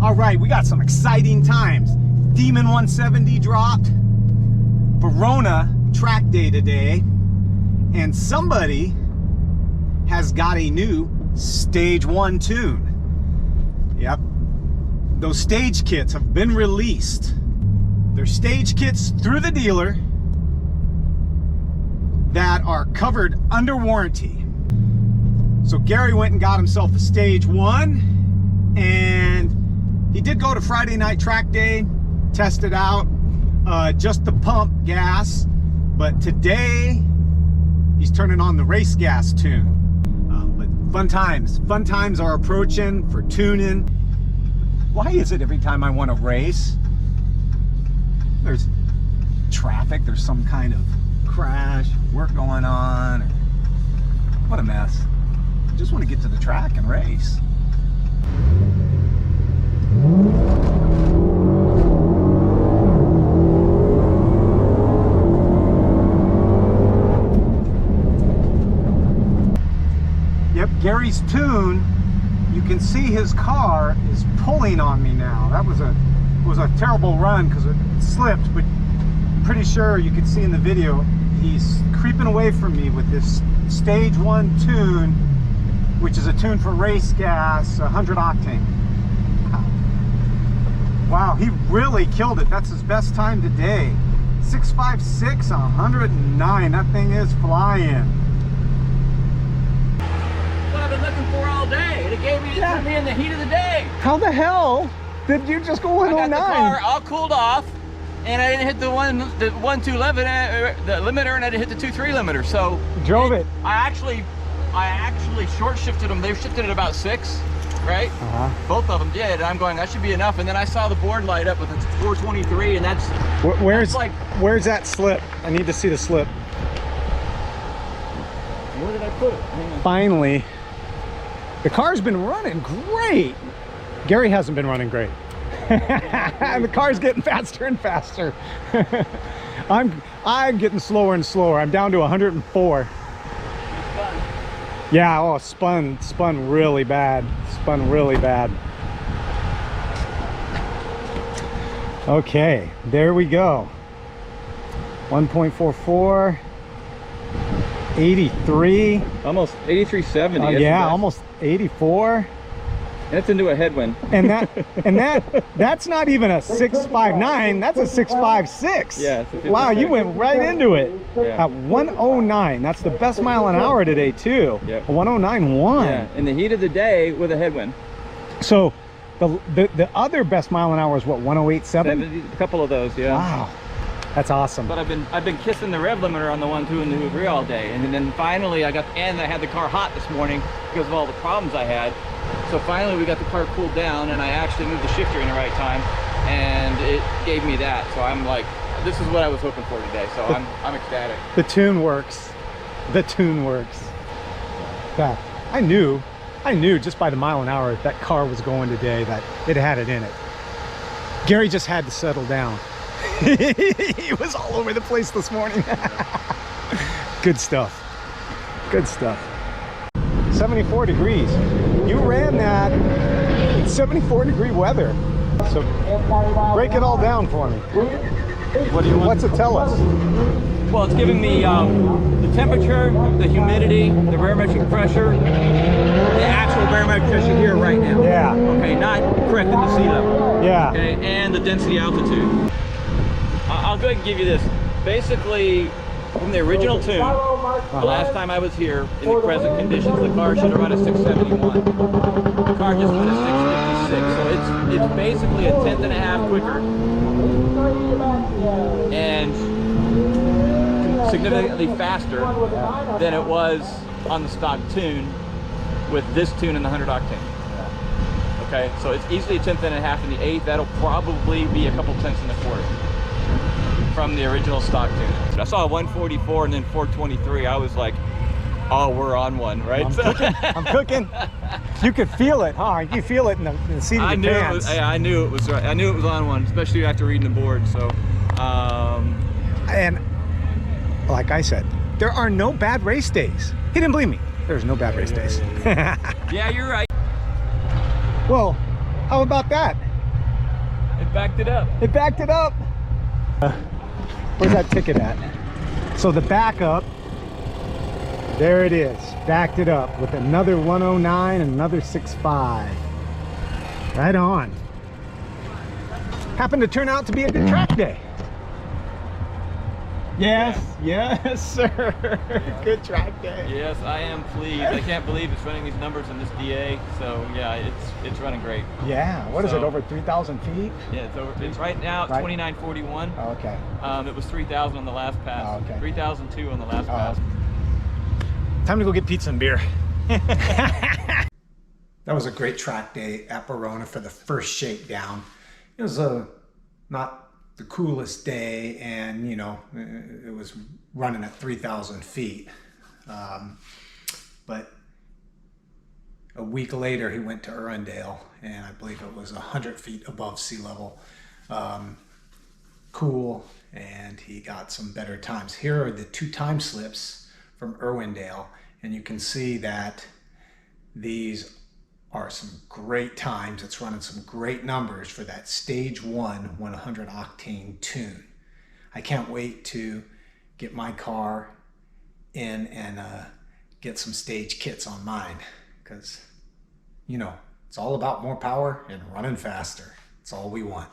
All right, we got some exciting times. Demon 170 dropped. Barona track day today. And somebody has got a new Stage 1 tune. Yep. Those stage kits have been released. They're stage kits through the dealer that are covered under warranty. So Gary went and got himself a Stage 1, and he did go to Friday night track day, test it out, just the pump gas, but today he's turning on the race gas tune. But fun times are approaching for tuning. Why is it every time I want to race, there's traffic, there's some kind of crash, work going on, what a mess. I just want to get to the track and race. Yep, Gary's tune, you can see his car is pulling on me now. That was a terrible run because it slipped, but I'm pretty sure you can see in the video he's creeping away from me with this Stage 1 tune, which is a tune for race gas, 100 octane. Wow, he really killed it. That's his best time today. 656, 109. That thing is flying. What I've been looking for all day. It gave me to me in the heat of the day. How the hell did you just go 109? I got the car all cooled off, and I didn't hit the 1.2 the limiter, and I didn't hit the 2.3 limiter. So drove it. I actually short shifted them. They shifted at about 6, right? Both of them did. And I'm going, that should be enough. And then I saw the board light up with a 423, and that's where's that slip? I need to see the slip. Where did I put it? Hang on. Finally, the car's been running great. Gary hasn't been running great. The car's getting faster and faster. I'm getting slower and slower. I'm down to 104. Yeah, oh, spun really bad. Spun really bad. Okay, there we go. 1.44. 83. Almost 83.70. Yeah, almost 84. And it's into a headwind. And that's not even a 659, that's a 656. Yeah. Wow, you went right into it. Yeah. At 109. That's the best mile an hour today too. Yep. 109.1. Yeah, in the heat of the day with a headwind. So the other best mile an hour is what, 108.7? A couple of those, yeah. Wow. That's awesome. But I've been kissing the rev limiter on the 1, 2, and the 3 all day, and then finally I had the car hot this morning because of all the problems I had. So finally we got the car cooled down, and I actually moved the shifter in the right time, and it gave me that. So I'm like, this is what I was hoping for today. So I'm ecstatic. The tune works. The tune works. Yeah, I knew just by the mile an hour that car was going today, that it had it in it. Gary just had to settle down. He was all over the place this morning. Good stuff. Good stuff. 74 degrees. You ran that in 74-degree weather. So break it all down for me. What do you want? What's it tell us? Well, it's giving me the temperature, the humidity, the barometric pressure, the actual barometric pressure here right now. Yeah. Okay, not corrected to sea level. Yeah. Okay, and the density altitude. I'll go ahead and give you this. Basically, from the original tune, the last time I was here, in the present conditions, the car should have run a 671. The car just went a 656, so it's basically a 1/10 and a half quicker, and significantly faster than it was on the stock tune with this tune and the 100 octane. Okay, so it's easily a 1/10 and a half in the 1/8. That'll probably be a couple tenths in the 1/4 from the original stock tune. I saw 144 and then 423. I was like, oh, we're on one, right? I'm cooking. You could feel it, huh? You feel it in the seat of your pants. I knew it was right. I knew it was on one, especially after reading the board. So, and like I said, there are no bad race days. He didn't believe me. There's no bad race days. yeah, you're right. Well, how about that? It backed it up. It backed it up. Where's that ticket at? So the backup, there it is. Backed it up with another 109 and another 6.5. Right on. Happened to turn out to be a good track day. Yes, yes, sir. Good track day. Yes, I am pleased. I can't believe it's running these numbers in this DA. So yeah, it's running great. Yeah. What is it? Over 3,000 feet? Yeah, it's over. It's right now 2941. Oh, okay. It was 3,000 on the last pass. Oh, okay. 3,002 on the last pass. Time to go get pizza and beer. That was a great track day at Barona for the first shakedown. It was not the coolest day, and you know, it was running at 3,000 feet. But a week later he went to Irwindale, and I believe it was 100 feet above sea level. Cool, and he got some better times. Here are the 2 time slips from Irwindale, and you can see that these are some great times. It's running some great numbers for that stage 1 100 octane tune. I can't wait to get my car in and get some stage kits on mine, because you know, it's all about more power and running faster. It's all we want.